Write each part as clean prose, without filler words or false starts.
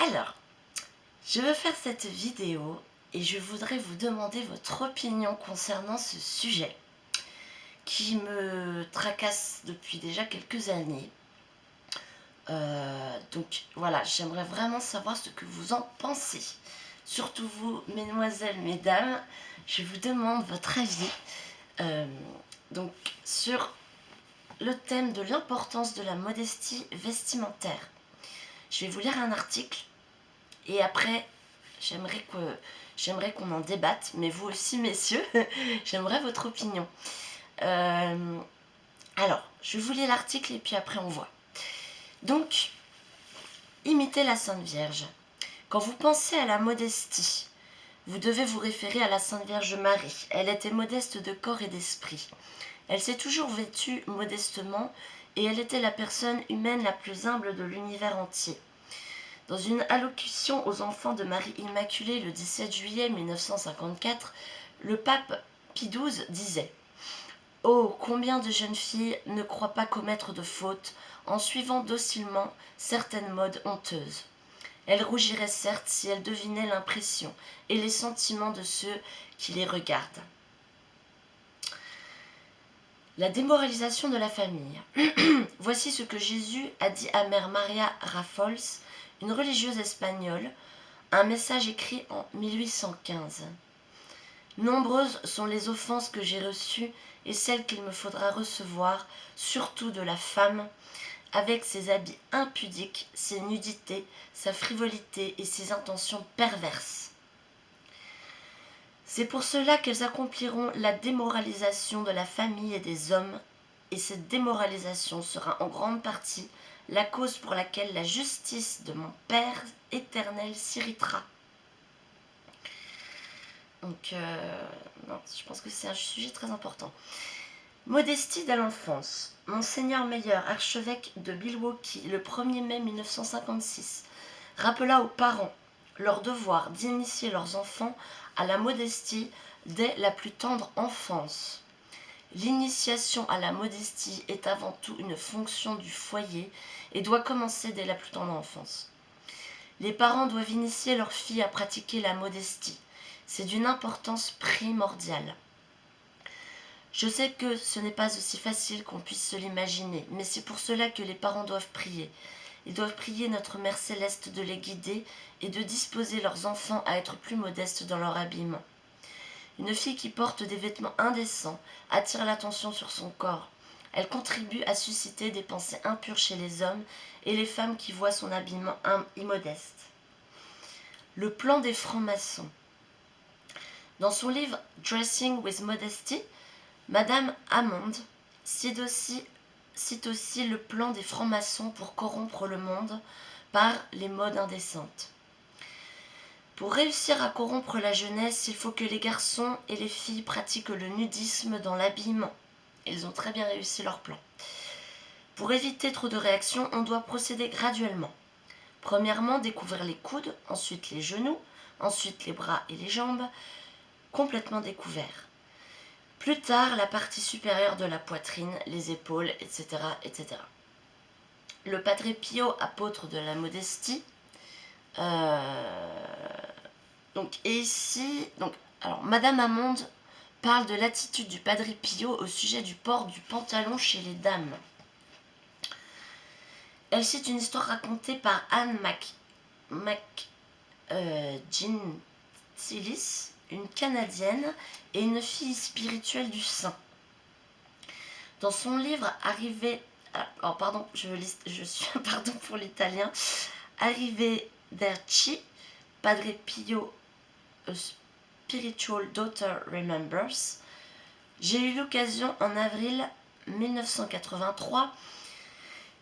Alors, je veux faire cette vidéo et je voudrais vous demander votre opinion concernant ce sujet qui me tracasse depuis déjà quelques années. Donc voilà, j'aimerais vraiment savoir ce que vous en pensez. Surtout vous, mesdemoiselles, mesdames, je vous demande votre avis donc sur le thème de l'importance de la modestie vestimentaire. Je vais vous lire un article et après j'aimerais qu'on en débatte, mais vous aussi messieurs, j'aimerais votre opinion. Alors, je vous lis l'article et puis après on voit. Donc, imitez la Sainte Vierge. Quand vous pensez à la modestie, vous devez vous référer à la Sainte Vierge Marie. Elle était modeste de corps et d'esprit. Elle s'est toujours vêtue modestement et elle était la personne humaine la plus humble de l'univers entier. Dans une allocution aux enfants de Marie Immaculée le 17 juillet 1954, le pape Pie XII disait « Oh, combien de jeunes filles ne croient pas commettre de fautes en suivant docilement certaines modes honteuses. Elles rougiraient certes si elles devinaient l'impression et les sentiments de ceux qui les regardent. » La démoralisation de la famille. Voici ce que Jésus a dit à Mère Maria Rafols, une religieuse espagnole, un message écrit en 1815. Nombreuses sont les offenses que j'ai reçues et celles qu'il me faudra recevoir, surtout de la femme, avec ses habits impudiques, ses nudités, sa frivolité et ses intentions perverses. C'est pour cela qu'elles accompliront la démoralisation de la famille et des hommes, et cette démoralisation sera en grande partie la cause pour laquelle la justice de mon Père éternel s'irritera. Donc, non, je pense que c'est un sujet très important. Modestie dès l'enfance. Monseigneur Meyer, archevêque de Milwaukee, le 1er mai 1956, rappela aux parents leur devoir d'initier leurs enfants à la modestie dès la plus tendre enfance. L'initiation à la modestie est avant tout une fonction du foyer et doit commencer dès la plus tendre enfance. Les parents doivent initier leurs filles à pratiquer la modestie. C'est d'une importance primordiale. Je sais que ce n'est pas aussi facile qu'on puisse se l'imaginer, mais c'est pour cela que les parents doivent prier. Ils doivent prier notre Mère Céleste de les guider et de disposer leurs enfants à être plus modestes dans leur habillement. Une fille qui porte des vêtements indécents attire l'attention sur son corps. Elle contribue à susciter des pensées impures chez les hommes et les femmes qui voient son habillement immodeste. Le plan des francs-maçons. Dans son livre Dressing with Modesty, Madame Hammond cite aussi le plan des francs-maçons pour corrompre le monde par les modes indécentes. Pour réussir à corrompre la jeunesse, il faut que les garçons et les filles pratiquent le nudisme dans l'habillement. Ils ont très bien réussi leur plan. Pour éviter trop de réactions, on doit procéder graduellement. Premièrement, découvrir les coudes, ensuite les genoux, ensuite les bras et les jambes, complètement découverts. Plus tard, la partie supérieure de la poitrine, les épaules, etc. etc. Le Padre Pio, apôtre de la modestie, alors, Madame Hammond parle de l'attitude du Padre Pio au sujet du port du pantalon chez les dames. Elle cite une histoire racontée par Anne McGintillis, une Canadienne et une fille spirituelle du Saint. Dans son livre pardon pour l'italien, Arrivederci, Padre Pio, A Spiritual Daughter Remembers, j'ai eu l'occasion en avril 1983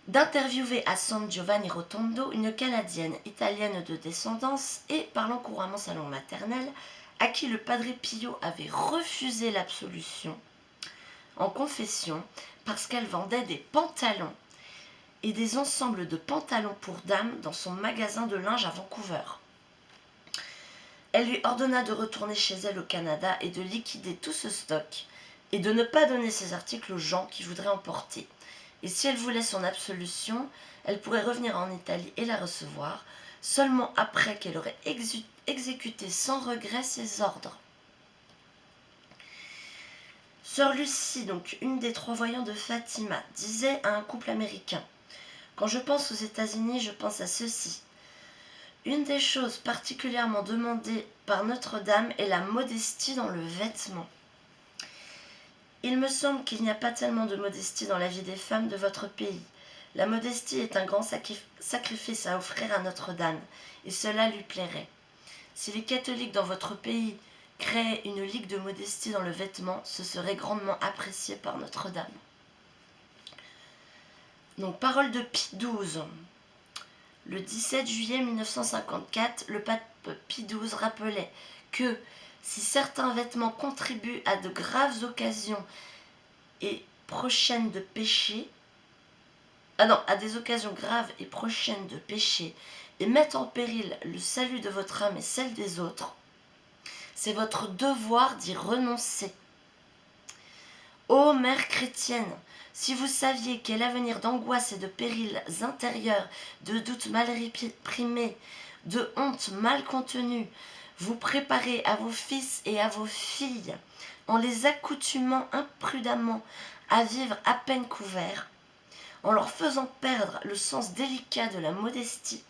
d'interviewer à San Giovanni Rotondo une Canadienne italienne de descendance et parlant couramment sa langue maternelle, à qui le Padre Pio avait refusé l'absolution en confession parce qu'elle vendait des pantalons et des ensembles de pantalons pour dames dans son magasin de linge à Vancouver. Elle lui ordonna de retourner chez elle au Canada et de liquider tout ce stock et de ne pas donner ces articles aux gens qui voudraient en porter. Et si elle voulait son absolution, elle pourrait revenir en Italie et la recevoir, seulement après qu'elle aurait exécuté sans regret ses ordres. Sœur Lucie, donc une des 3 voyants de Fatima, disait à un couple américain: « Quand je pense aux États-Unis, je pense à ceci. Une des choses particulièrement demandées par Notre-Dame est la modestie dans le vêtement. Il me semble qu'il n'y a pas tellement de modestie dans la vie des femmes de votre pays. La modestie est un grand sacrifice à offrir à Notre-Dame, et cela lui plairait. Si les catholiques dans votre pays créaient une ligue de modestie dans le vêtement, ce serait grandement apprécié par Notre-Dame. » Donc, parole de Pie XII. Le 17 juillet 1954, le pape Pie XII rappelait que si certains vêtements contribuent à de graves occasions et prochaines de péché, à des occasions graves et prochaines de péché, et mettent en péril le salut de votre âme et celle des autres, c'est votre devoir d'y renoncer. Ô mère chrétienne, si vous saviez quel avenir d'angoisse et de périls intérieurs, de doutes mal réprimés, de honte mal contenue, vous préparez à vos fils et à vos filles, en les accoutumant imprudemment à vivre à peine couverts, en leur faisant perdre le sens délicat de la modestie,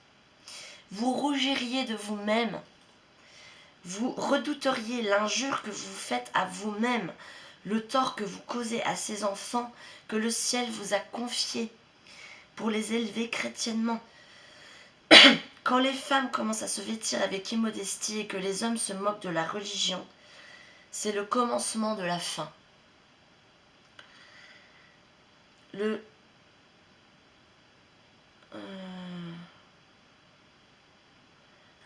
vous rougiriez de vous-même, vous redouteriez l'injure que vous faites à vous-même, le tort que vous causez à ces enfants que le ciel vous a confiés pour les élever chrétiennement. Quand les femmes commencent à se vêtir avec immodestie et que les hommes se moquent de la religion, c'est le commencement de la fin.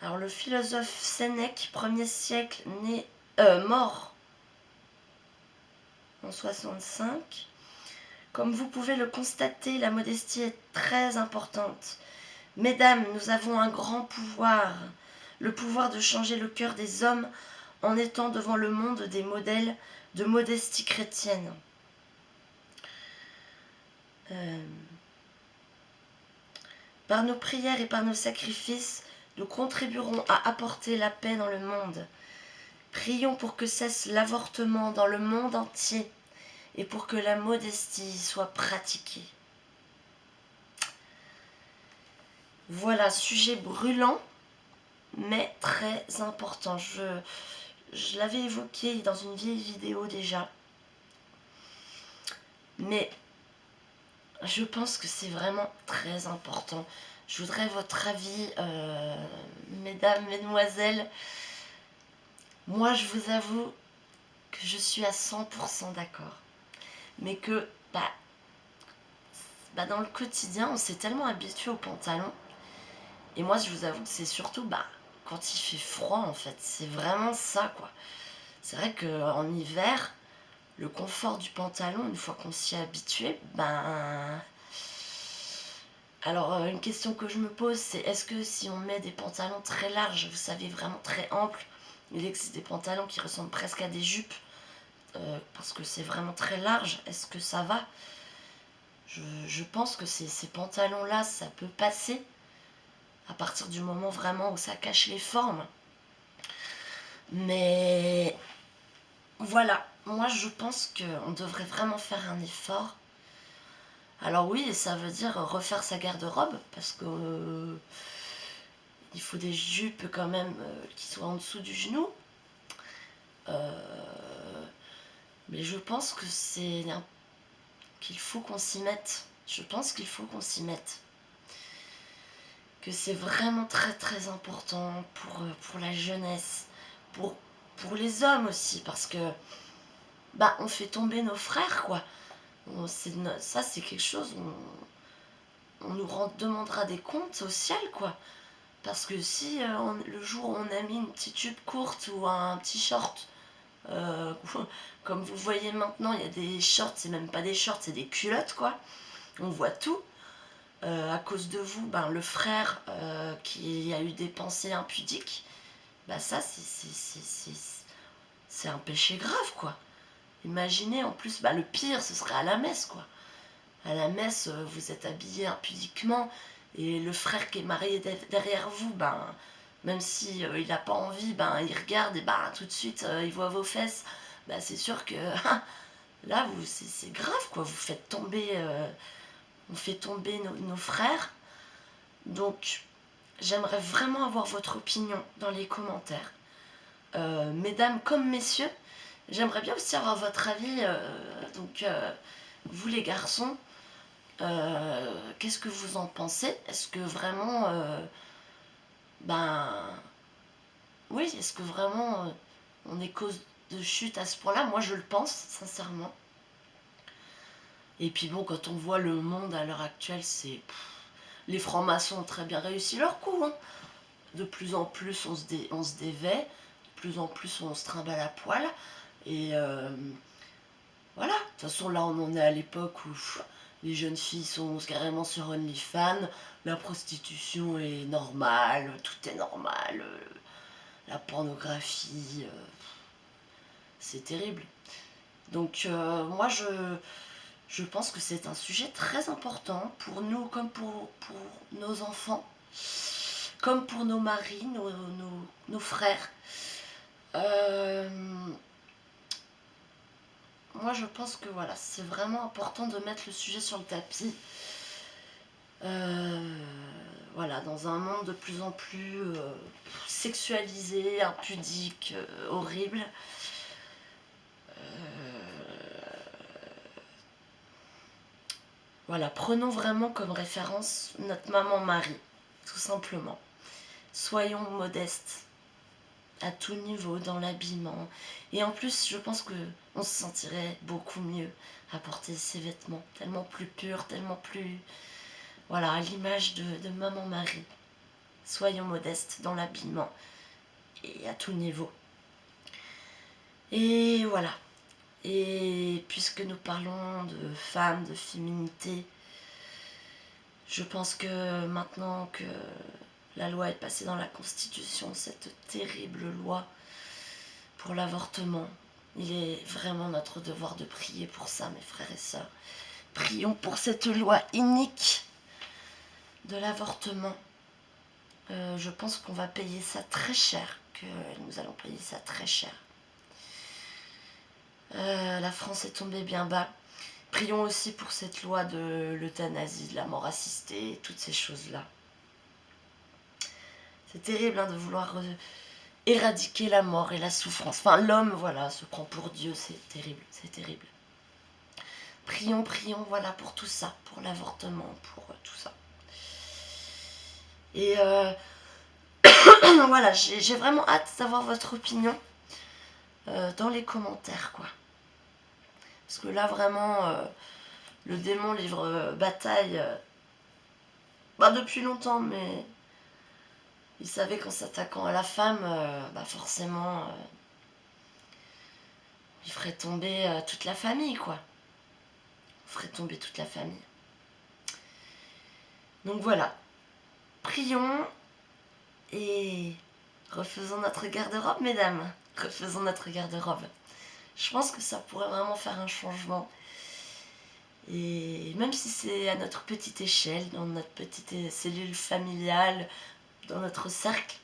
Alors le philosophe Sénèque, 1er siècle, mort en 65. Comme vous pouvez le constater, la modestie est très importante. Mesdames, nous avons un grand pouvoir, le pouvoir de changer le cœur des hommes en étant devant le monde des modèles de modestie chrétienne. Par nos prières et par nos sacrifices, nous contribuerons à apporter la paix dans le monde. Prions pour que cesse l'avortement dans le monde entier et pour que la modestie soit pratiquée. Voilà, sujet brûlant, mais très important. Je l'avais évoqué dans une vieille vidéo déjà. Mais je pense que c'est vraiment très important. Je voudrais votre avis, mesdames, mesdemoiselles. Moi, je vous avoue que je suis à 100% d'accord. Mais que, dans le quotidien, on s'est tellement habitué aux pantalons. Et moi, je vous avoue que c'est surtout, quand il fait froid, en fait. C'est vraiment ça, quoi. C'est vrai qu'en hiver, le confort du pantalon, une fois qu'on s'y est habitué, alors, une question que je me pose, c'est est-ce que si on met des pantalons très larges, vous savez, vraiment très amples, il existe des pantalons qui ressemblent presque à des jupes, parce que c'est vraiment très large, est-ce que ça va? Je pense que ces pantalons-là, ça peut passer, à partir du moment vraiment où ça cache les formes. Mais voilà, moi je pense qu'on devrait vraiment faire un effort. Alors oui, ça veut dire refaire sa garde-robe, parce que il faut des jupes quand même qui soient en dessous du genou. Mais je pense que qu'il faut qu'on s'y mette. Je pense qu'il faut qu'on s'y mette. Que c'est vraiment très très important pour la jeunesse, pour les hommes aussi, parce que on fait tomber nos frères, quoi. Ça, c'est quelque chose où on nous demandera des comptes au ciel, quoi. Parce que si le jour où on a mis une petite jupe courte ou un petit short, comme vous voyez maintenant, il y a des shorts, c'est même pas des shorts, c'est des culottes, quoi. On voit tout. À cause de vous, le frère qui a eu des pensées impudiques, ça, c'est un péché grave, quoi. Imaginez, en plus, le pire, ce serait à la messe, quoi. À la messe, vous êtes habillé impudiquement, Et le frère qui est marié derrière vous, ben, même si il n'a pas envie, ben, il regarde et ben, tout de suite, il voit vos fesses. Ben, c'est sûr que là, c'est grave, quoi. Vous faites tomber, on fait tomber nos frères. Donc, j'aimerais vraiment avoir votre opinion dans les commentaires. Mesdames comme messieurs, j'aimerais bien aussi avoir votre avis. Donc, vous les garçons, qu'est-ce que vous en pensez? Est-ce que vraiment, ben, oui, est-ce que vraiment on est cause de chute à ce point-là? Moi, je le pense, sincèrement. Et puis bon, quand on voit le monde à l'heure actuelle, c'est... Les francs-maçons ont très bien réussi leur coup, hein. De plus en plus, on se dévait. De plus en plus, on se trimballe à poil. Et voilà. De toute façon, là, on en est à l'époque où les jeunes filles sont carrément sur OnlyFans. La prostitution est normale. Tout est normal. La pornographie, c'est terrible. Donc, moi, je pense que c'est un sujet très important pour nous comme pour nos enfants, comme pour nos maris, nos frères. Moi, je pense que voilà, c'est vraiment important de mettre le sujet sur le tapis. Voilà, dans un monde de plus en plus sexualisé, impudique, horrible. Voilà, prenons vraiment comme référence notre maman-Marie, tout simplement. Soyons modestes à tout niveau dans l'habillement. Et en plus, je pense que on se sentirait beaucoup mieux à porter ces vêtements, tellement plus purs, tellement plus... Voilà, à l'image de maman Marie. Soyons modestes dans l'habillement et à tout niveau. Et voilà. Et puisque nous parlons de femmes, de féminité, je pense que maintenant que la loi est passée dans la Constitution, cette terrible loi pour l'avortement, il est vraiment notre devoir de prier pour ça, mes frères et sœurs. Prions pour cette loi inique de l'avortement. Je pense qu'on va payer ça très cher, que nous allons payer ça très cher. La France est tombée bien bas. Prions aussi pour cette loi de l'euthanasie, de la mort assistée, toutes ces choses-là. C'est terrible hein, de vouloir éradiquer la mort et la souffrance. Enfin, l'homme, voilà, se prend pour Dieu, c'est terrible, c'est terrible. Prions, prions, voilà, pour tout ça, pour l'avortement, pour tout ça. Et voilà, j'ai vraiment hâte d'avoir votre opinion dans les commentaires, quoi. Parce que là, vraiment, le démon livre bataille depuis longtemps, mais il savait qu'en s'attaquant à la femme, forcément, il ferait tomber toute la famille, quoi. Il ferait tomber toute la famille. Donc voilà, prions et refaisons notre garde-robe, mesdames. Refaisons notre garde-robe. Je pense que ça pourrait vraiment faire un changement. Et même si c'est à notre petite échelle, dans notre petite cellule familiale, dans notre cercle,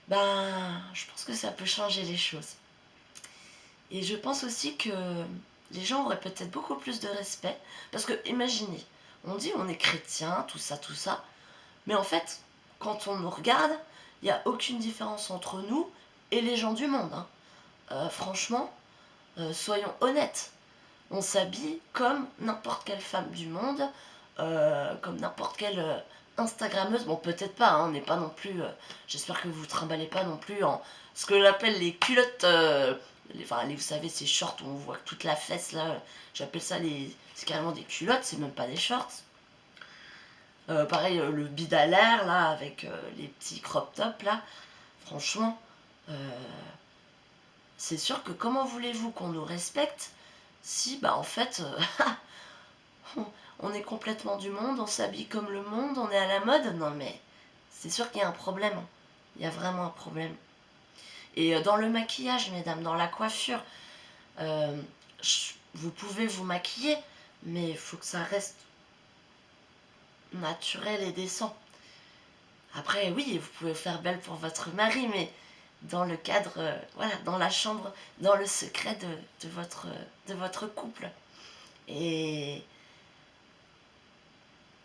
je pense que ça peut changer les choses. Et je pense aussi que les gens auraient peut-être beaucoup plus de respect. Parce que, imaginez, on dit on est chrétien, tout ça, mais en fait, quand on nous regarde, il n'y a aucune différence entre nous et les gens du monde. Hein. Franchement, soyons honnêtes. On s'habille comme n'importe quelle femme du monde, comme n'importe quelle Instagrammeuse. Bon, peut-être pas, hein, on n'est pas non plus... J'espère que vous ne trimballez pas non plus en ce que j'appelle les culottes... vous savez, ces shorts où on voit toute la fesse, là. J'appelle ça c'est carrément des culottes, c'est même pas des shorts. Pareil, le bide à l'air, là, avec les petits crop tops, là. Franchement, c'est sûr que comment voulez-vous qu'on nous respecte si, en fait, on est complètement du monde, on s'habille comme le monde, on est à la mode? Non, mais c'est sûr qu'il y a un problème. Il y a vraiment un problème. Et dans le maquillage, mesdames, dans la coiffure, vous pouvez vous maquiller, mais il faut que ça reste naturel et décent. Après, oui, vous pouvez faire belle pour votre mari, mais dans le cadre, voilà, dans la chambre, dans le secret de votre couple. Et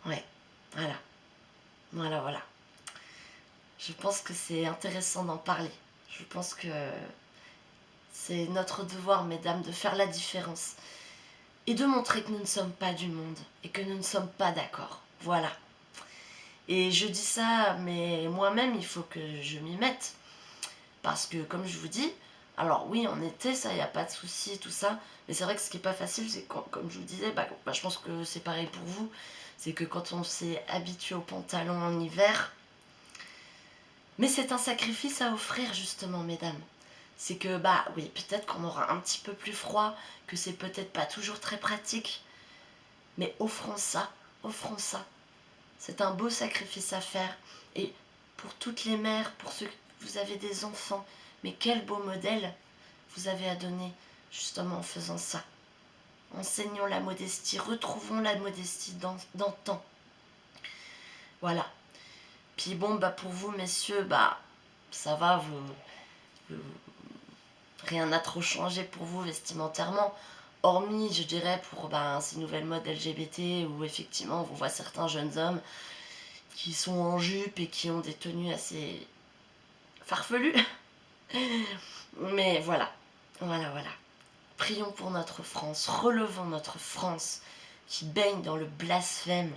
ouais, voilà, voilà. Je pense que c'est intéressant d'en parler. Je pense que c'est notre devoir, mesdames, de faire la différence. Et de montrer que nous ne sommes pas du monde et que nous ne sommes pas d'accord. Voilà. Et je dis ça, mais moi-même, il faut que je m'y mette. Parce que, comme je vous dis, alors oui, en été, ça, il n'y a pas de souci, tout ça. Mais c'est vrai que ce qui n'est pas facile, c'est comme je vous disais, je pense que c'est pareil pour vous. C'est que quand on s'est habitué au pantalon en hiver, mais c'est un sacrifice à offrir, justement, mesdames. C'est que, oui, peut-être qu'on aura un petit peu plus froid, que c'est peut-être pas toujours très pratique. Mais offrons ça, offrons ça. C'est un beau sacrifice à faire. Et pour toutes les mères, pour ceux que vous avez des enfants, mais quel beau modèle vous avez à donner justement en faisant ça. Enseignons la modestie, retrouvons la modestie d'antan. Voilà. Puis bon, pour vous, messieurs, ça va, rien n'a trop changé pour vous vestimentairement. Hormis, je dirais, pour ces nouvelles modes LGBT où effectivement on voit certains jeunes hommes qui sont en jupe et qui ont des tenues assez farfelues. Mais voilà. Prions pour notre France, relevons notre France qui baigne dans le blasphème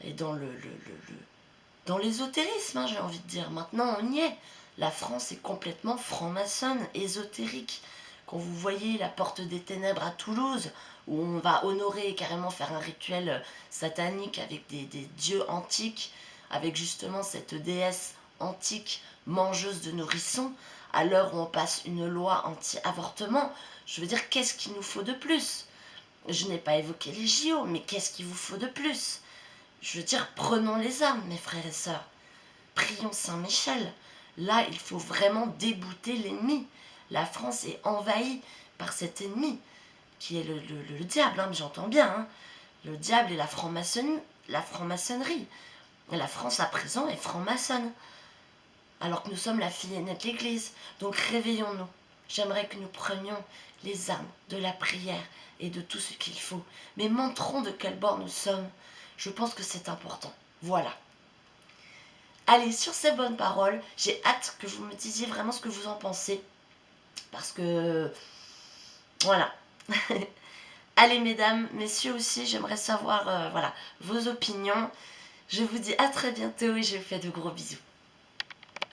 et dans dans l'ésotérisme, j'ai envie de dire. Maintenant, on y est. La France est complètement franc-maçonne, ésotérique. Quand vous voyez la porte des ténèbres à Toulouse, où on va honorer et carrément faire un rituel satanique avec des dieux antiques, avec justement cette déesse antique mangeuse de nourrissons, à l'heure où on passe une loi anti-avortement, je veux dire, qu'est-ce qu'il nous faut de plus? Je n'ai pas évoqué les JO, mais qu'est-ce qu'il vous faut de plus? Je veux dire, prenons les armes, mes frères et sœurs. Prions Saint-Michel. Là, il faut vraiment débouter l'ennemi. La France est envahie par cet ennemi, qui est le diable, mais j'entends bien. Le diable et la franc-maçonnerie. Et la France, à présent, est franc-maçonne. Alors que nous sommes la fille aînée de l'Église. Donc réveillons-nous. J'aimerais que nous prenions les armes de la prière et de tout ce qu'il faut. Mais montrons de quel bord nous sommes. Je pense que c'est important. Voilà. Allez, sur ces bonnes paroles, j'ai hâte que vous me disiez vraiment ce que vous en pensez. Parce que... Voilà. Allez, mesdames, messieurs aussi, j'aimerais savoir vos opinions. Je vous dis à très bientôt et je vous fais de gros bisous.